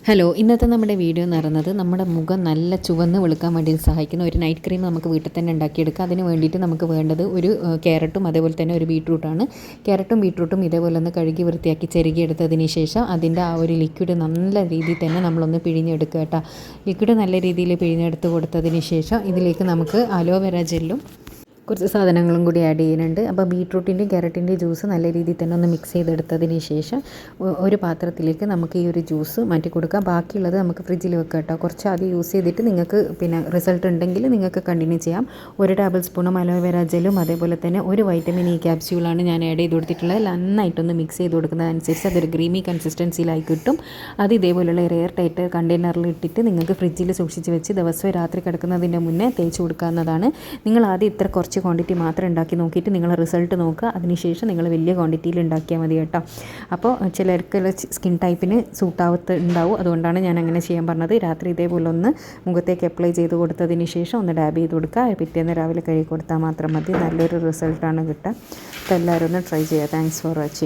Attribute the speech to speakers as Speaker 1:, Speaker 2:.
Speaker 1: Hello, ഇന്നത്തെ നമ്മുടെ video എന്ന് പറയുന്നത് നമ്മുടെ മുഖം നല്ല ചുവന്ന് വെളുക്കാൻ വേണ്ടി സഹായിക്കുന്ന ഒരു നൈറ്റ് ക്രീം നമുക്ക് വീട്ടിൽ തന്നെ ഉണ്ടാക്കിയെടുക്കാം. അതിന് വേണ്ടിയിട്ട് നമുക്ക് വേണ്ടത് ഒരു ക്യാരറ്റും അതേപോലെ തന്നെ ഒരു ബീട്രൂട്ടാണ്. ക്യാരറ്റും ബീട്രൂട്ടും ഇതേപോലെ ഒന്ന് കഴുകി വൃത്തിയാക്കി ചെറുകിയെടുത്തതിന് ശേഷം അതിൻ്റെ ആ ഒരു ലിക്വിഡ് നല്ല രീതിയിൽ തന്നെ നമ്മളൊന്ന് പിഴിഞ്ഞെടുക്കുക കേട്ടോ. ലിക്വിഡ് നല്ല രീതിയിൽ പിഴിഞ്ഞെടുത്ത് കൊടുത്തതിന് ശേഷം ഇതിലേക്ക് നമുക്ക് അലോവേര ജെല്ലും കുറച്ച് സാധനങ്ങളും കൂടി ആഡ് ചെയ്യുന്നുണ്ട്. അപ്പോൾ ബീട്രൂട്ടിൻ്റെയും ക്യാരറ്റിൻ്റെയും ജ്യൂസ് നല്ല രീതിയിൽ തന്നെ ഒന്ന് മിക്സ് ചെയ്തെടുത്തതിന് ശേഷം ഒരു പാത്രത്തിലേക്ക് നമുക്ക് ഈ ഒരു ജ്യൂസ് മാറ്റി കൊടുക്കാം. ബാക്കിയുള്ളത് നമുക്ക് ഫ്രിഡ്ജിൽ വെക്കാം കേട്ടോ. കുറച്ച് ആദ്യം യൂസ് ചെയ്തിട്ട് നിങ്ങൾക്ക് റിസൾട്ട് ഉണ്ടെങ്കിൽ നിങ്ങൾക്ക് കണ്ടിന്യൂ ചെയ്യാം. ഒരു ടേബിൾ സ്പൂണും അലോവേര ജെല്ലും അതേപോലെ തന്നെ ഒരു വൈറ്റമിൻ ഇ ക്യാപ്സ്യൂളാണ് ഞാൻ ആഡ് ചെയ്ത് കൊടുത്തിട്ടുള്ളത്. നന്നായിട്ടൊന്ന് മിക്സ് ചെയ്ത് കൊടുക്കുന്നതനുസരിച്ച് അതൊരു ക്രീമി കൺസിസ്റ്റൻസിയിലായി കിട്ടും. അത് ഇതേപോലെയുള്ള ഒരു എയർ ടൈറ്റ് കണ്ടെയ്നറിൽ ഇട്ടിട്ട് നിങ്ങൾക്ക് ഫ്രിഡ്ജിൽ സൂക്ഷിച്ച് വെച്ച് ദിവസവും രാത്രി കിടക്കുന്നതിൻ്റെ മുന്നേ തേച്ച് കൊടുക്കാവുന്നതാണ്. നിങ്ങൾ ആദ്യം ഇത്ര കുറച്ച് ക്വാണ്ടിറ്റി മാത്രം ഉണ്ടാക്കി നോക്കിയിട്ട് നിങ്ങൾ റിസൾട്ട് നോക്കുക. അതിനുശേഷം നിങ്ങൾ വലിയ ക്വാണ്ടിറ്റിയിൽ ഉണ്ടാക്കിയാൽ മതി കേട്ടോ. അപ്പോൾ ചിലർക്കുള്ള സ്കിൻ ടൈപ്പിന് ഉണ്ടാവും. അതുകൊണ്ടാണ് ഞാൻ അങ്ങനെ ചെയ്യാൻ പറഞ്ഞത്. രാത്രി ഇതേപോലെ ഒന്ന് മുഖത്തേക്ക് അപ്ലൈ ചെയ്ത് കൊടുത്തതിന് ശേഷം ഒന്ന് ഡാബ് ചെയ്ത് കൊടുക്കുക. പിറ്റേന്ന് രാവിലെ കഴുകി കൊടുത്താൽ മാത്രം മതി. നല്ലൊരു റിസൾട്ടാണ് കിട്ടുക. അപ്പോൾ എല്ലാവരും ഒന്ന് ട്രൈ ചെയ്യുക. Thanks for watching.